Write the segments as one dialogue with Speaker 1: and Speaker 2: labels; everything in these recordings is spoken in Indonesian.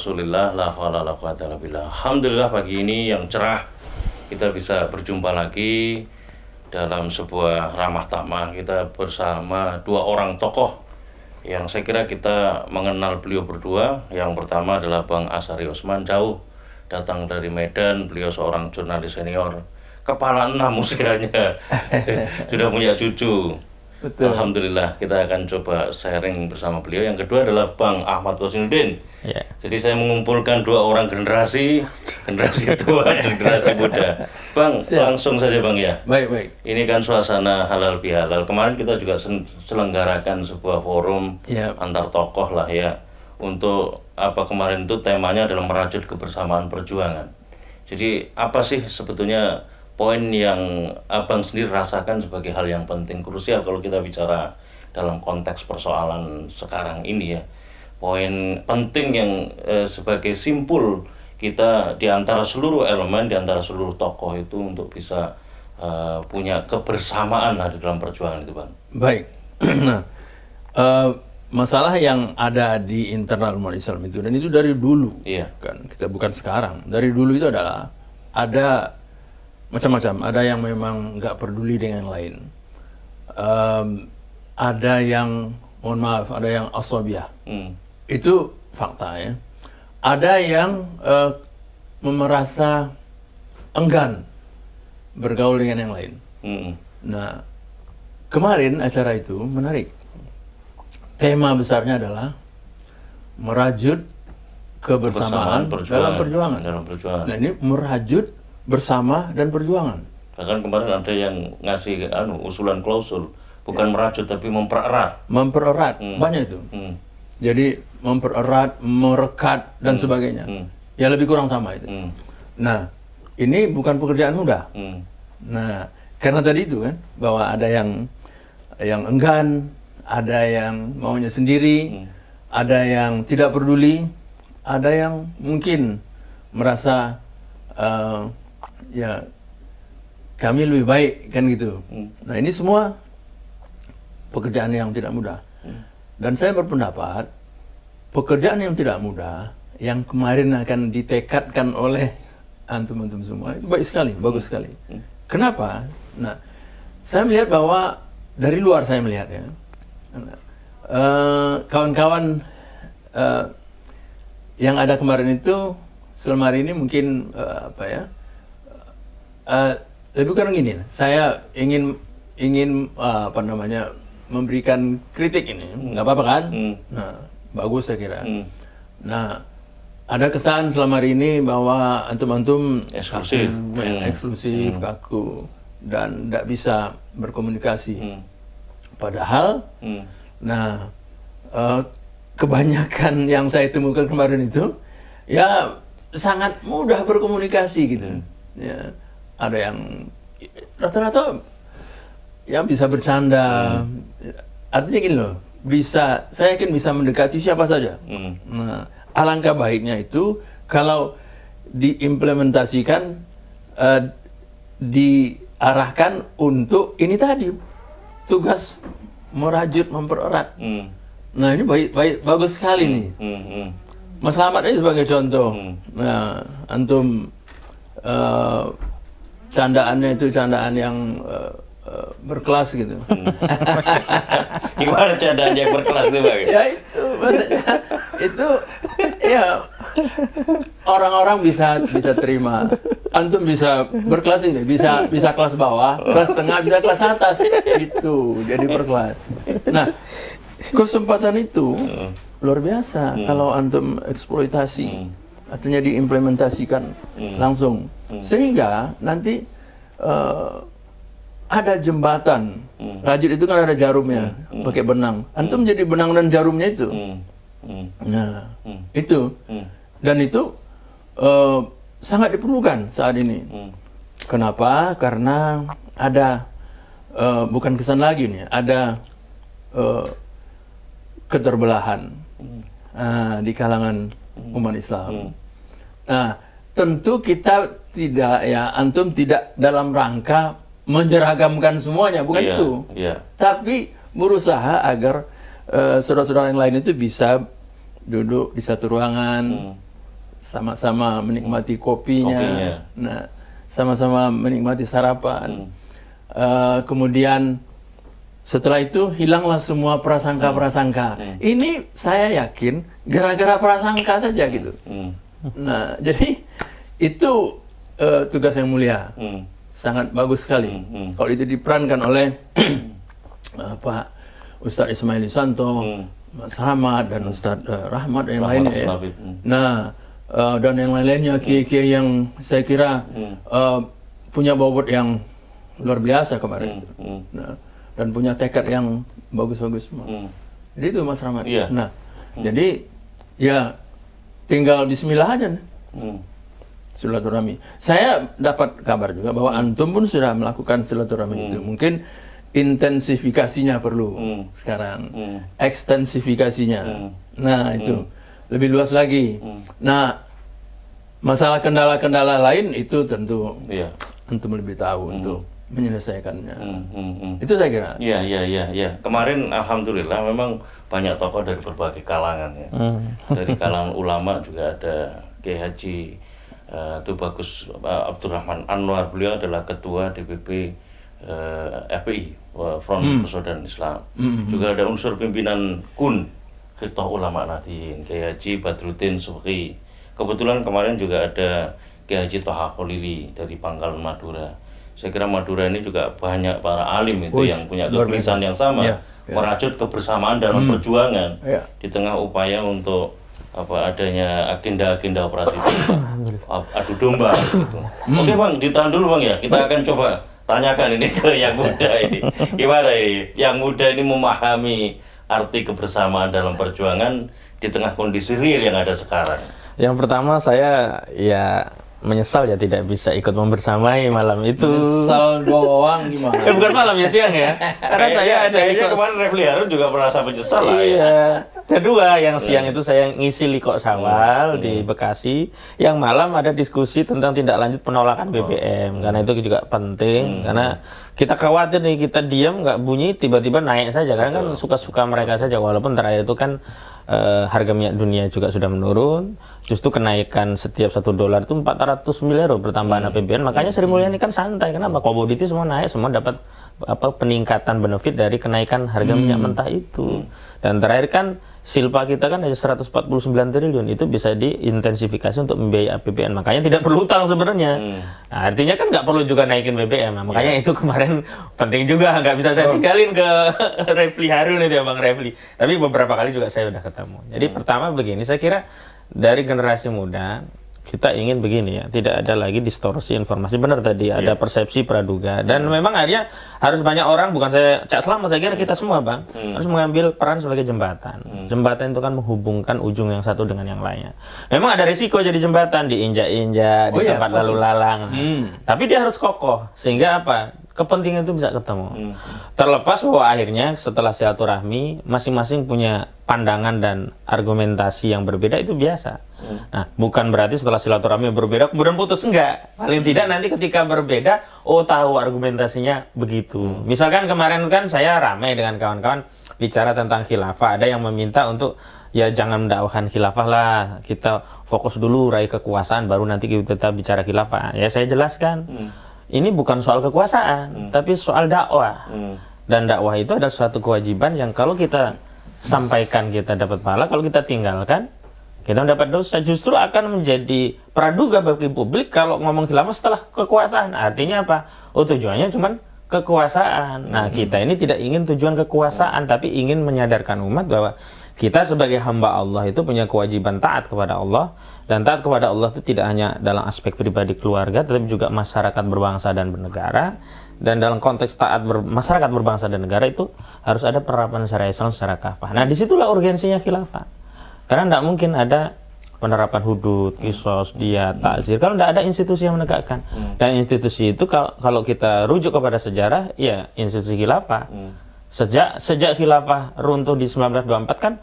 Speaker 1: Rasulillah, la haula wala quwata illa billah. Alhamdulillah pagi ini yang cerah kita bisa berjumpa lagi dalam sebuah ramah tamah kita bersama dua orang tokoh yang saya kira kita mengenal beliau berdua. Yang pertama adalah Bang Asari Osman, jauh datang dari Medan, beliau seorang jurnalis senior, kepala 6 usianya, sudah punya cucu. Betul. Alhamdulillah kita akan coba sharing bersama beliau. Yang kedua adalah Bang Ahmad Kosinuddin. Yeah. Jadi saya mengumpulkan dua orang generasi tua dan generasi muda. Bang, langsung saja Bang ya.
Speaker 2: Baik.
Speaker 1: Ini kan suasana halal bihalal. Kemarin kita juga selenggarakan sebuah forum antar tokoh lah ya. Untuk apa kemarin itu temanya adalah merajut kebersamaan perjuangan. Jadi apa sih sebetulnya poin yang Abang sendiri rasakan sebagai hal yang penting, krusial kalau kita bicara dalam konteks persoalan sekarang ini ya. Poin penting yang sebagai simpul kita di antara seluruh elemen, di antara seluruh tokoh itu untuk bisa punya kebersamaan di dalam perjuangan itu Bang.
Speaker 2: Baik. Masalah yang ada di internal umat Islam itu, dan itu dari dulu, kan kita bukan sekarang. Dari dulu itu adalah ada macam-macam. Ada yang memang nggak peduli dengan lain. Ada yang, mohon maaf, ada yang asabiah. Itu fakta ya. Ada yang merasa enggan bergaul dengan yang lain. Nah, kemarin acara itu menarik. Tema besarnya adalah merajut kebersamaan dalam perjuangan. Nah, ini merajut bersama dan perjuangan.
Speaker 1: Bahkan kemarin ada yang ngasih usulan klausul, bukan merajut tapi mempererat.
Speaker 2: Banyak itu. Jadi mempererat, merekat dan sebagainya. Ya lebih kurang sama itu. Nah, ini bukan pekerjaan mudah. Nah, karena tadi itu kan bahwa ada yang enggan, ada yang maunya sendiri, ada yang tidak peduli, ada yang mungkin merasa ya kami lebih baik kan gitu. Nah, ini semua pekerjaan yang tidak mudah. Dan saya berpendapat pekerjaan yang tidak mudah yang kemarin akan ditekadkan oleh antum-antum semua itu baik sekali, bagus sekali. Kenapa? Nah, saya melihat bahwa dari luar saya melihat ya, kawan-kawan yang ada kemarin itu selama hari ini mungkin lebih kurang gini. Saya ingin memberikan kritik ini, nggak apa-apa kan? Nah, bagus saya kira. Nah, ada kesan selama hari ini bahwa antum-antum eksklusif, kaku, dan tidak bisa berkomunikasi. Padahal, nah, kebanyakan yang saya temukan kemarin itu, ya sangat mudah berkomunikasi gitu. Ya, ada yang rata-rata ya bisa bercanda. Artinya gini loh, saya yakin bisa mendekati siapa saja. Nah, alangkah baiknya itu kalau diimplementasikan, diarahkan untuk ini tadi, tugas merajut, mempererat. Nah, ini bagus sekali nih. Mas Slamet ini sebagai contoh. Nah, antum candaannya itu candaan yang berkelas gitu.
Speaker 1: Gimana candaan yang berkelas itu Bang?
Speaker 2: Ya itu maksudnya itu ya orang-orang bisa terima. Antum bisa berkelas ini, bisa kelas bawah, kelas tengah, bisa kelas atas. Itu jadi berkelas. Nah, kesempatan itu luar biasa kalau antum eksploitasi, artinya diimplementasikan langsung, sehingga nanti ada jembatan. Rajut itu kan ada jarumnya, pakai benang. Antum jadi benang dan jarumnya itu. Nah, itu. Dan itu sangat diperlukan saat ini. Kenapa? Karena ada bukan kesan lagi nih, ada keterbelahan di kalangan umat Islam. Nah, tentu kita tidak, ya antum tidak dalam rangka menyeragamkan semuanya, bukan itu. Tapi berusaha agar saudara-saudara yang lain itu bisa duduk di satu ruangan, sama-sama menikmati kopinya. Nah, sama-sama menikmati sarapan. Kemudian setelah itu hilanglah semua prasangka-prasangka. Ini saya yakin gara-gara prasangka saja gitu. Nah, jadi itu tugas yang mulia. Sangat bagus sekali. Kalau itu diperankan oleh Pak Ustadz Ismail Isanto, Mas Rahmat dan Ustadz Rahmat dan yang lainnya. Ya. Nah, dan yang lain-lainnya kiai-kiai yang saya kira punya bobot yang luar biasa kemarin. Nah, dan punya tekad yang bagus-bagus semua. Jadi itu Mas Rahmat. Nah, jadi ya tinggal bismillah aja. Silaturahmi. Saya dapat kabar juga bahwa antum pun sudah melakukan silaturahmi itu. Mungkin intensifikasinya perlu sekarang, ekstensifikasinya. Nah itu lebih luas lagi. Nah masalah kendala-kendala lain itu tentu antum lebih tahu untuk menyelesaikannya. Itu saya kira.
Speaker 1: Iya. Kemarin alhamdulillah memang banyak tokoh dari berbagai kalangan ya. Dari kalangan ulama juga ada Kiai Haji Tubagus Abdurrahman Anwar, beliau adalah ketua DPP FPI, Front Persaudaraan Islam. Juga ada unsur pimpinan KUN, Khitoh Ulama Nahdien, Kiai Haji Badruddin Subhi. Kebetulan kemarin juga ada Kiai Haji Toha Kholili dari Pangkalan Madura. Saya kira Madura ini juga banyak para alim itu yang punya kegelisahan yang sama, merajut kebersamaan dalam perjuangan di tengah upaya untuk adanya agenda-agenda operasi adu domba gitu. Oke Bang, ditahan dulu Bang ya. Kita akan coba tanyakan ini ke yang muda ini. Gimana ini? Yang muda ini memahami arti kebersamaan dalam perjuangan di tengah kondisi real yang ada sekarang.
Speaker 3: Yang pertama saya ya menyesal ya tidak bisa ikut membersamai malam itu.
Speaker 2: Menyesal doang gimana?
Speaker 3: Bukan malam ya, siang ya. Karena saya ada
Speaker 1: kemarin Refli Harun juga merasa menyesal lah ya.
Speaker 3: Iya. Kedua, yang siang itu saya ngisi Liqo Syawal di Bekasi. Yang malam ada diskusi tentang tindak lanjut penolakan BBM. Karena itu juga penting. Karena kita khawatir nih, kita diam nggak bunyi tiba-tiba naik saja. Karena kan suka-suka mereka saja. Walaupun terakhir itu kan harga minyak dunia juga sudah menurun. Justru kenaikan setiap $1 itu 400 miliar pertambahan APBN. Makanya Sri Mulyani kan santai. Kenapa? Komoditi semua naik, semua dapat peningkatan benefit dari kenaikan harga minyak mentah itu. Dan terakhir kan silpa kita kan hanya 149 triliun, itu bisa diintensifikasi untuk membiayai APBN. Makanya tidak perlu utang sebenarnya. Nah, artinya kan nggak perlu juga naikin BBM. Nah, makanya itu kemarin penting juga, nggak bisa saya tinggalin ke Refli Harun itu ya Bang Refli. Tapi beberapa kali juga saya udah ketemu. Jadi pertama begini, saya kira dari generasi muda kita ingin begini ya, tidak ada lagi distorsi informasi. Benar tadi ada persepsi praduga, dan memang akhirnya harus banyak orang, bukan saya Cak Selamat, saya kira kita semua Bang harus mengambil peran sebagai jembatan. Jembatan itu kan menghubungkan ujung yang satu dengan yang lainnya. Memang ada risiko jadi jembatan, diinjak-injak di tempat lalu lalang. Tapi dia harus kokoh sehingga apa? Kepentingan itu bisa ketemu. Terlepas bahwa akhirnya setelah silaturahmi masing-masing punya pandangan dan argumentasi yang berbeda, itu biasa. Nah, bukan berarti setelah silaturahmi berbeda kemudian putus, enggak. Paling tidak nanti ketika berbeda, tahu argumentasinya begitu. Misalkan kemarin kan saya ramai dengan kawan-kawan bicara tentang khilafah. Ada yang meminta untuk ya jangan mendakwahkan khilafah lah, kita fokus dulu raih kekuasaan baru nanti kita bicara khilafah. Ya saya jelaskan. Ini bukan soal kekuasaan, tapi soal dakwah. Dan dakwah itu adalah suatu kewajiban yang kalau kita sampaikan kita dapat pahala, kalau kita tinggalkan kita mendapat dosa. Justru akan menjadi praduga bagi publik kalau ngomong khilafah setelah kekuasaan. Artinya apa? Tujuannya cuma kekuasaan. Nah, kita ini tidak ingin tujuan kekuasaan, tapi ingin menyadarkan umat bahwa kita sebagai hamba Allah itu punya kewajiban taat kepada Allah. Dan taat kepada Allah itu tidak hanya dalam aspek pribadi keluarga, tetapi juga masyarakat berbangsa dan bernegara. Dan dalam konteks taat masyarakat berbangsa dan negara itu harus ada penerapan syariat Islam secara kafah. Nah, disitulah urgensinya khilafah. Karena tidak mungkin ada penerapan hudud, kisos, diat, takzir kalau tidak ada institusi yang menegakkan. Dan institusi itu kalau kita rujuk kepada sejarah, ya institusi khilafah. Sejak khilafah runtuh di 1924 kan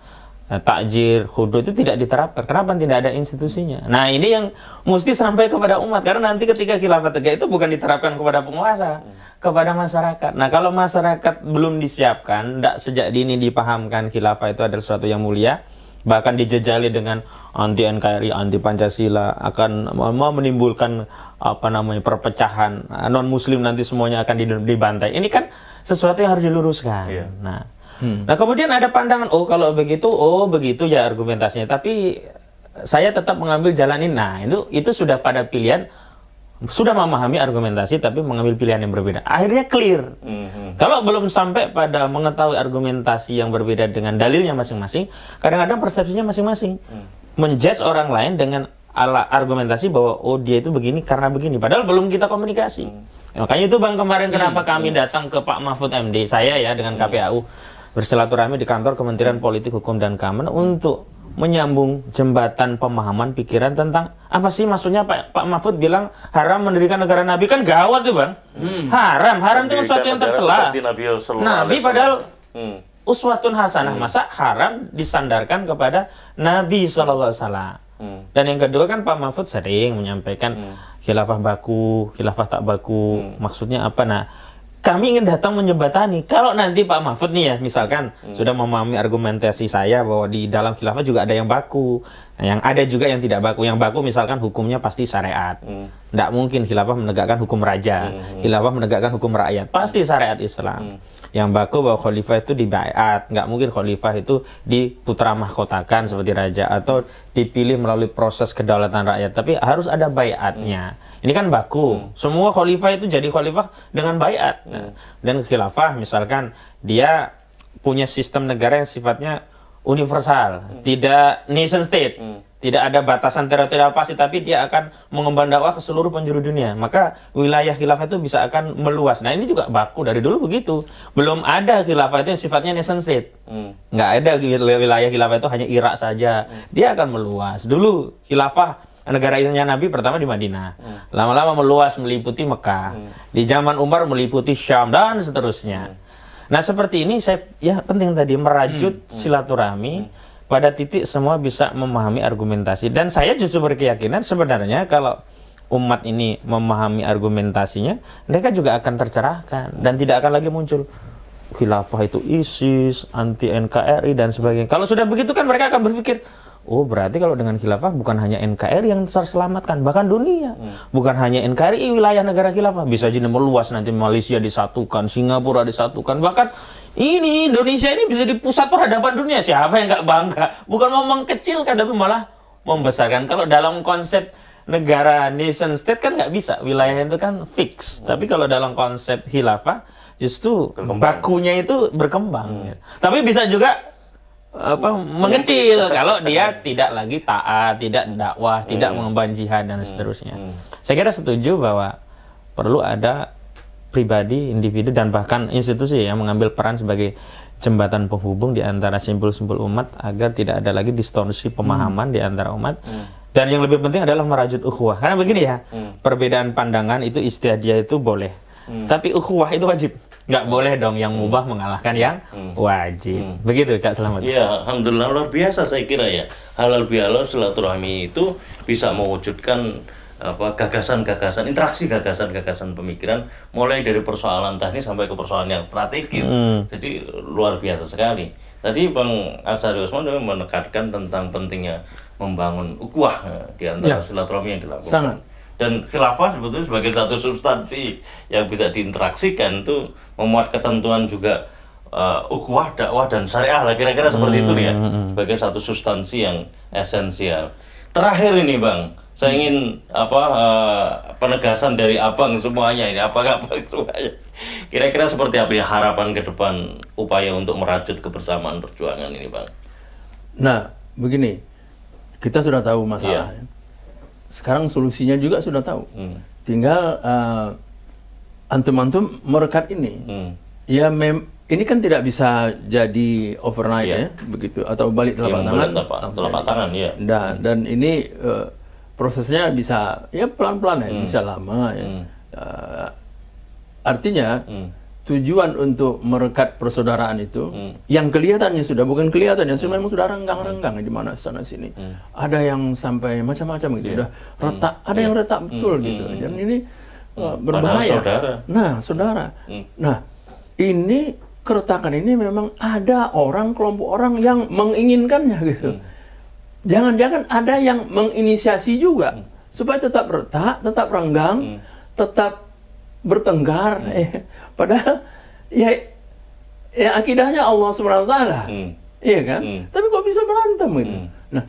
Speaker 3: takjir, hudud itu tidak diterapkan. Kenapa? Tidak ada institusinya. Nah, ini yang mesti sampai kepada umat. Karena nanti ketika khilafah tegak itu bukan diterapkan kepada penguasa, kepada masyarakat. Nah, kalau masyarakat belum disiapkan, tidak sejak dini dipahamkan khilafah itu adalah sesuatu yang mulia, bahkan dijejali dengan anti NKRI, anti Pancasila, akan mau menimbulkan perpecahan, non Muslim nanti semuanya akan dibantai. Ini kan sesuatu yang harus diluruskan. Nah kemudian ada pandangan, oh kalau begitu, begitu ya argumentasinya. Tapi saya tetap mengambil jalan ini. Nah itu sudah pada pilihan, sudah memahami argumentasi tapi mengambil pilihan yang berbeda. Akhirnya clear. Kalau belum sampai pada mengetahui argumentasi yang berbeda dengan dalilnya masing-masing, kadang-kadang persepsinya masing-masing. Menjudge orang lain dengan argumentasi bahwa dia itu begini karena begini. Padahal belum kita komunikasi. Makanya itu Bang, kemarin kenapa kami datang ke Pak Mahfud MD, saya ya dengan KPAU, bersilaturahmi di kantor Kementerian Politik, Hukum, dan Keamanan untuk menyambung jembatan pemahaman pikiran tentang apa sih maksudnya Pak Mahfud bilang haram mendirikan negara Nabi. Kan gawat tuh Bang. Haram itu sesuatu yang tercela. Nabi padahal uswatun hasanah, masa haram disandarkan kepada Nabi SAW. Dan yang kedua kan Pak Mahfud sering menyampaikan khilafah baku, khilafah tak baku, maksudnya apa? Nah, kami ingin datang menjembatani. Kalau nanti Pak Mahfud nih ya, misalkan sudah memahami argumentasi saya bahwa di dalam khilafah juga ada yang baku, yang ada juga yang tidak baku. Yang baku misalkan hukumnya pasti syariat. Tidak mungkin khilafah menegakkan hukum raja, khilafah menegakkan hukum rakyat, pasti syariat Islam. Yang baku bahwa khalifah itu dibaiat, nggak mungkin khalifah itu diputra mahkotakan seperti raja atau dipilih melalui proses kedaulatan rakyat, tapi harus ada baiatnya. Ini kan baku. Semua khalifah itu jadi khalifah dengan baiat. Dan khilafah misalkan dia punya sistem negara yang sifatnya universal, tidak nation state. Tidak ada batasan teritorial pasti, tapi dia akan mengemban dakwah ke seluruh penjuru dunia. Maka wilayah khilafah itu bisa akan meluas. Nah ini juga baku dari dulu begitu. Belum ada khilafah itu yang sifatnya nation state. Nggak ada wilayah khilafah itu hanya Irak saja. Dia akan meluas. Dulu khilafah negara Islamnya Nabi pertama di Madinah. Lama-lama meluas meliputi Mekah. Di zaman Umar meliputi Syam dan seterusnya. Nah seperti ini penting tadi merajut silaturahmi pada titik semua bisa memahami argumentasi. Dan saya justru berkeyakinan sebenarnya kalau umat ini memahami argumentasinya, mereka juga akan tercerahkan dan tidak akan lagi muncul khilafah itu ISIS, anti NKRI dan sebagainya. Kalau sudah begitu kan mereka akan berpikir, oh berarti kalau dengan khilafah bukan hanya NKRI yang terselamatkan, bahkan dunia. Bukan hanya NKRI wilayah negara khilafah, bisa jadi meluas, nanti Malaysia disatukan, Singapura disatukan, bahkan ini Indonesia ini bisa di pusat peradaban dunia. Siapa yang nggak bangga? Bukan mau mengkecilkan, tapi malah membesarkan. Kalau dalam konsep negara nation state kan nggak bisa, wilayah itu kan fix. Tapi kalau dalam konsep khilafah justru bakunya itu berkembang. Tapi bisa juga mengecil kalau dia tidak lagi taat, tidak dakwah, tidak mengemban jihad dan seterusnya. Saya kira setuju bahwa perlu ada pribadi, individu, dan bahkan institusi yang mengambil peran sebagai jembatan penghubung di antara simpul-simpul umat agar tidak ada lagi distorsi pemahaman di antara umat. Dan yang lebih penting adalah merajut ukhuwah. Karena begini ya, perbedaan pandangan itu istiadah itu boleh. Tapi ukhuwah itu wajib. Nggak boleh dong yang mubah mengalahkan yang wajib. Begitu Cak Selamat.
Speaker 1: Ya, alhamdulillah luar biasa saya kira ya. Halal bihalal silaturahmi itu bisa mewujudkan gagasan-gagasan, interaksi gagasan-gagasan pemikiran mulai dari persoalan teknis sampai ke persoalan yang strategis. Jadi luar biasa sekali. Tadi Bang Asyari Usman menekankan tentang pentingnya membangun ukhuwah di antara silaturahmi yang dilakukan.
Speaker 2: Sangat.
Speaker 1: Dan khilafah sebetulnya sebagai satu substansi yang bisa diinteraksikan itu memuat ketentuan juga ukhuwah, dakwah dan syariah lah kira-kira seperti itu ya. Sebagai satu substansi yang esensial. Terakhir ini Bang, saya ingin penegasan dari Abang semuanya ini, apakah semuanya kira-kira seperti apa ya harapan ke depan upaya untuk merajut kebersamaan perjuangan ini Bang?
Speaker 2: Nah begini, kita sudah tahu masalahnya. Sekarang solusinya juga sudah tahu. Tinggal antum-antum merekat ini. Ya ini kan tidak bisa jadi overnight ya, begitu atau balik
Speaker 1: telapak tangan ya.
Speaker 2: Dan ini prosesnya bisa ya pelan-pelan ya, bisa lama ya. Artinya tujuan untuk merekat persaudaraan itu yang kelihatannya sudah bukan kelihatan ya, memang sudah renggang-renggang di mana sana sini. Ada yang sampai macam-macam gitu, udah retak, ada yang retak betul gitu. Dan ini berbahaya. Saudara. Nah, ini keretakan ini memang ada kelompok orang yang menginginkannya gitu. jangan-jangan ada yang menginisiasi juga supaya tetap retak, tetap renggang, tetap bertengkar. Padahal ya akidahnya Allah Subhanahu wa taala. Iya kan? Tapi kok bisa berantem gitu. Nah,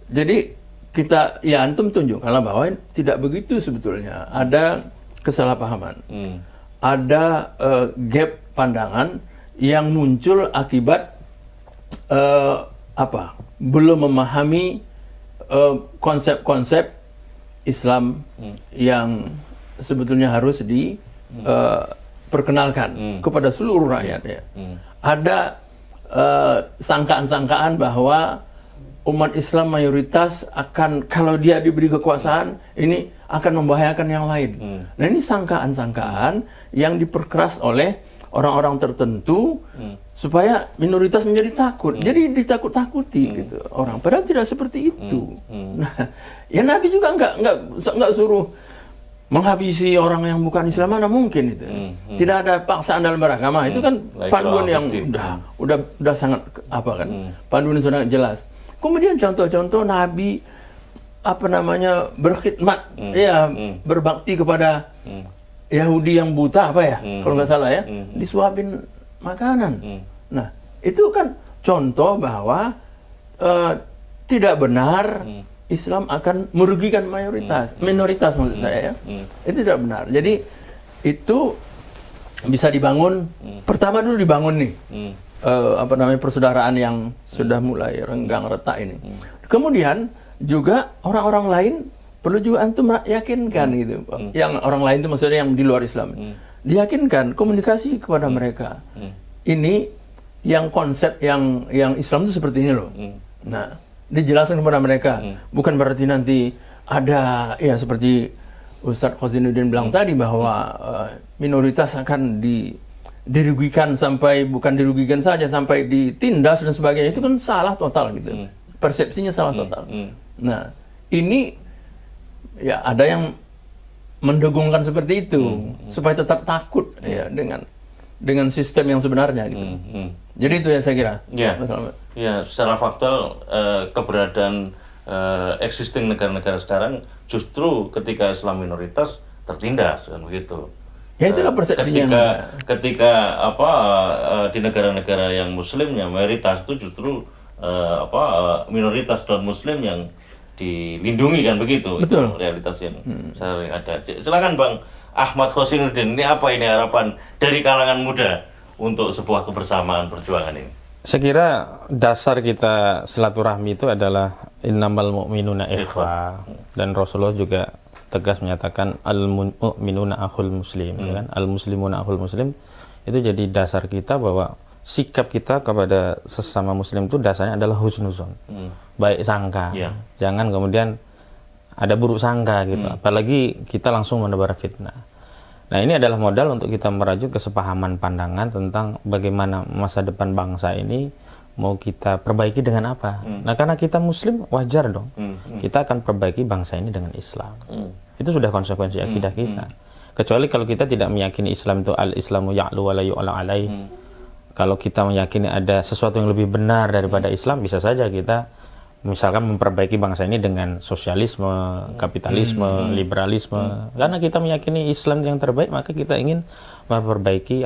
Speaker 2: jadi kita antum tunjukkanlah bahwa tidak begitu sebetulnya. Ada kesalahpahaman. Ada gap pandangan yang muncul akibat belum memahami konsep-konsep Islam yang sebetulnya harus diperkenalkan kepada seluruh rakyat ya. Ada sangkaan-sangkaan bahwa umat Islam mayoritas akan, kalau dia diberi kekuasaan ini akan membahayakan yang lain. Nah, ini sangkaan-sangkaan yang diperkeras oleh orang-orang tertentu supaya minoritas menjadi takut. Jadi ditakut-takuti gitu orang. Padahal tidak seperti itu. Nah, ya Nabi juga nggak suruh menghabisi orang yang bukan Islam, mana mungkin itu. Tidak ada paksaan dalam beragama. Itu kan panduan yang udah sangat panduan yang sudah jelas. Kemudian contoh-contoh Nabi berkhidmat, berbakti kepada Yahudi yang buta kalau nggak salah ya, disuapin makanan. Nah, itu kan contoh bahwa tidak benar Islam akan merugikan minoritas maksud saya ya. Itu tidak benar. Jadi itu bisa dibangun. Pertama dulu dibangun nih persaudaraan yang sudah mulai renggang retak ini. Kemudian juga orang-orang lain perlu juga antum yakinkan gitu. Yang orang lain itu maksudnya yang di luar Islam. Diyakinkan, komunikasi kepada mereka. Ini yang konsep yang Islam itu seperti ini loh. Nah, dijelaskan kepada mereka. Bukan berarti nanti ada seperti Ustadz Khosinuddin bilang tadi bahwa minoritas akan dirugikan, sampai bukan dirugikan saja, sampai ditindas dan sebagainya. Itu kan salah total gitu. Persepsinya salah total. Nah, ini ya ada yang mendegungkan seperti itu supaya tetap takut ya dengan sistem yang sebenarnya gitu. Jadi itu ya saya kira.
Speaker 1: Ya, secara faktual keberadaan existing negara-negara sekarang justru ketika Islam minoritas tertindas kan begitu.
Speaker 2: Ya itulah persepsinya.
Speaker 1: Ketika di negara-negara yang muslimnya mayoritas itu justru minoritas non muslim yang dilindungi kan begitu.
Speaker 2: Betul.
Speaker 1: Itu realitas yang sering ada. Silakan Bang Ahmad Khosinuddin, ini apa ini harapan dari kalangan muda untuk sebuah kebersamaan perjuangan ini?
Speaker 3: Saya kira dasar kita silaturahmi itu adalah innamal mu'minuna ikhwah, dan Rasulullah juga tegas menyatakan al mu'minuna akhul muslim, kan? Al muslimuna akhul muslim. Itu jadi dasar kita bahwa sikap kita kepada sesama muslim itu dasarnya adalah husnuzon, baik sangka. Jangan kemudian ada buruk sangka gitu, apalagi kita langsung menebar fitnah. Nah, ini adalah modal untuk kita merajut kesepahaman pandangan tentang bagaimana masa depan bangsa ini mau kita perbaiki dengan apa. Nah, karena kita muslim, wajar dong kita akan perbaiki bangsa ini dengan Islam. Itu sudah konsekuensi akidah kita. Kecuali kalau kita tidak meyakini Islam itu al-islamu ya'lu wa la yu'la alaih. Kalau kita meyakini ada sesuatu yang lebih benar daripada Islam, bisa saja kita misalkan memperbaiki bangsa ini dengan sosialisme, kapitalisme, liberalisme. Karena kita meyakini Islam yang terbaik, maka kita ingin memperbaiki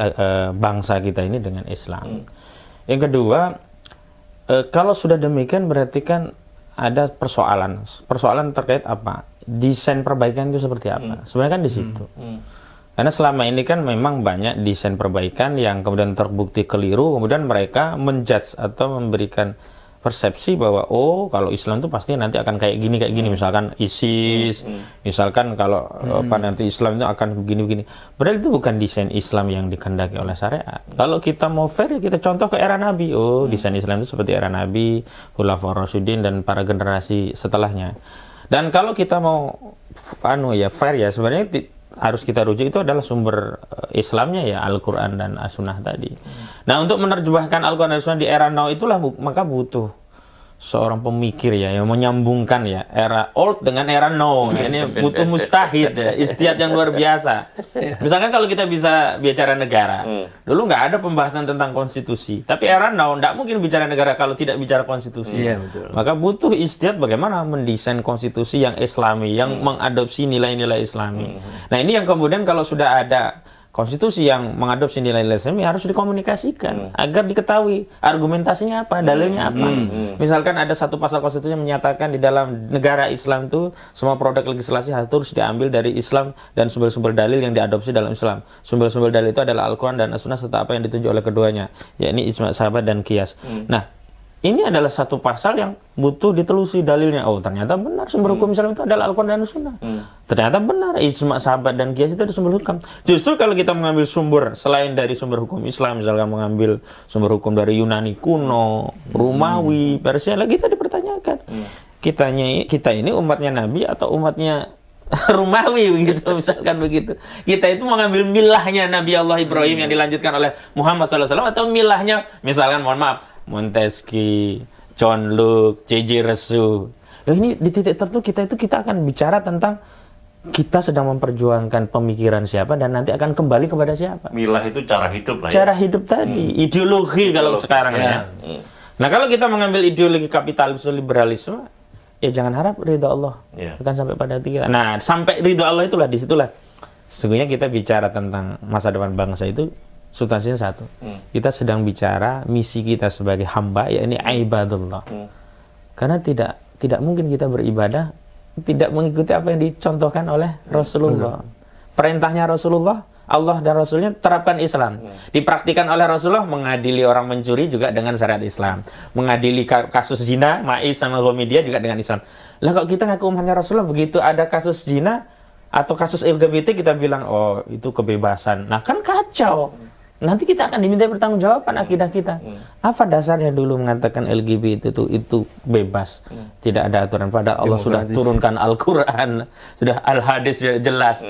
Speaker 3: bangsa kita ini dengan Islam. Yang kedua, kalau sudah demikian berarti kan ada persoalan. Persoalan terkait apa? Desain perbaikan itu seperti apa? Sebenarnya kan di situ. Karena selama ini kan memang banyak desain perbaikan yang kemudian terbukti keliru, kemudian mereka menjudge atau memberikan persepsi bahwa kalau Islam itu pasti nanti akan kayak gini, misalkan ISIS, misalkan kalau nanti Islam itu akan begini-begini. Padahal itu bukan desain Islam yang dikehendaki oleh syariat. Kalau kita mau fair, kita contoh ke era Nabi. Desain Islam itu seperti era Nabi, Khulafaur Rasyidin dan para generasi setelahnya. Dan kalau kita mau fair ya, sebenarnya harus kita rujuk itu adalah sumber Islamnya ya, Al-Quran dan As-Sunnah tadi. Nah, untuk menerjemahkan Al-Quran dan As-Sunnah di era now itulah maka butuh seorang pemikir ya yang menyambungkan ya era old dengan era now. Ini butuh mustahid ya, istiad yang luar biasa. Misalkan kalau kita bisa bicara negara, dulu nggak ada pembahasan tentang konstitusi, tapi era now nggak mungkin bicara negara kalau tidak bicara konstitusi.
Speaker 2: Iya, betul.
Speaker 3: Maka butuh istiad bagaimana mendesain konstitusi yang islami, yang mengadopsi nilai-nilai islami. Nah ini yang kemudian kalau sudah ada konstitusi yang mengadopsi nilai-nilai Islam harus dikomunikasikan agar diketahui argumentasinya apa, dalilnya apa. Misalkan ada satu pasal konstitusi yang menyatakan di dalam negara Islam itu semua produk legislasi harus diambil dari Islam dan sumber-sumber dalil yang diadopsi dalam Islam. Sumber-sumber dalil itu adalah Al-Quran dan As-Sunnah serta apa yang ditunjuk oleh keduanya, yakni ijma' sahabat dan qiyas. Nah, ini adalah satu pasal yang butuh ditelusuri dalilnya. Oh, ternyata benar sumber hukum Islam itu adalah Al-Quran dan Sunnah. Ternyata benar ijma' sahabat dan qiyas itu ada sumber hukum. Justru kalau kita mengambil sumber selain dari sumber hukum Islam, misalkan mengambil sumber hukum dari Yunani kuno, Romawi, Persia, lagi kita dipertanyakan. Kita ini umatnya Nabi atau umatnya Romawi begitu, misalkan begitu. Kita itu mengambil milahnya Nabi Allah Ibrahim yang dilanjutkan oleh Muhammad SAW atau milahnya misalkan mohon maaf Montesquieu, John Locke, J.J. Rousseau. Ini di titik tertentu kita akan bicara tentang kita sedang memperjuangkan pemikiran siapa dan nanti akan kembali kepada siapa.
Speaker 1: Milah itu cara hidup lah ya.
Speaker 3: Cara hidup tadi, ideologi kalau sekarang ya. Nah kalau kita mengambil ideologi kapitalisme liberalisme, ya jangan harap ridha Allah akan sampai pada hati kita. Nah sampai ridha Allah itulah disitulah. Sesungguhnya kita bicara tentang masa depan bangsa itu. Substansinya satu, kita sedang bicara misi kita sebagai hamba, yakni ibadullah. Karena tidak mungkin kita beribadah tidak mengikuti apa yang dicontohkan oleh Rasulullah. Perintahnya Rasulullah, Allah dan Rasulnya terapkan Islam. Dipraktikan oleh Rasulullah, mengadili orang mencuri juga dengan syariat Islam. Mengadili kasus zina, Maiz sama Ghomidia juga dengan Islam. Lah kok kita ngaku umatnya Rasulullah, begitu ada kasus zina atau kasus LGBT kita bilang, oh itu kebebasan. Nah kan kacau. Nanti kita akan diminta pertanggungjawaban akidah kita. Apa dasarnya dulu mengatakan LGBT itu bebas, tidak ada aturan. Padahal Allah sudah turunkan Al-Quran, sudah Al-Hadis jelas.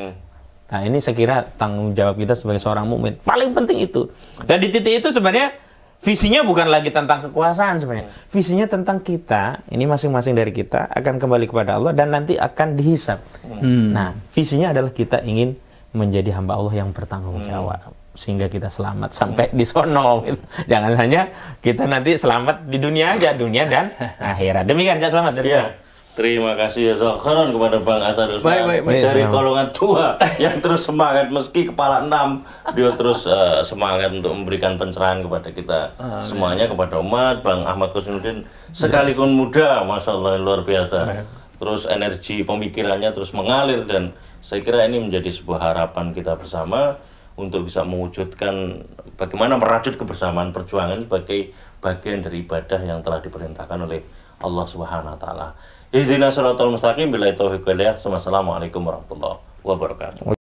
Speaker 3: Nah ini saya kira tanggung jawab kita sebagai seorang mukmin. Paling penting itu. Dan di titik itu sebenarnya visinya bukan lagi tentang kekuasaan sebenarnya. Visinya tentang kita, ini masing-masing dari kita akan kembali kepada Allah dan nanti akan dihisab. Nah visinya adalah kita ingin menjadi hamba Allah yang bertanggung jawab. Sehingga kita selamat sampai di sono. Jangan hanya kita nanti selamat di dunia aja, dunia dan akhirat. Demikian, Cak, selamat dari
Speaker 1: saya. Terima kasih ya Zakaran kepada Bang Asar Usman dari golongan tua yang terus semangat meski kepala 6, dia terus semangat untuk memberikan pencerahan kepada kita semuanya, kepada umat. Bang Ahmad Kusnuddin sekalipun muda, masya Allah luar biasa. Terus energi pemikirannya terus mengalir dan saya kira ini menjadi sebuah harapan kita bersama untuk bisa mewujudkan bagaimana merajut kebersamaan perjuangan sebagai bagian dari ibadah yang telah diperintahkan oleh Allah Subhanahu wa taala. Ihdinas shiratal mustaqim, billahi taufiq wal hidayah. Wassalamualaikum warahmatullahi wabarakatuh.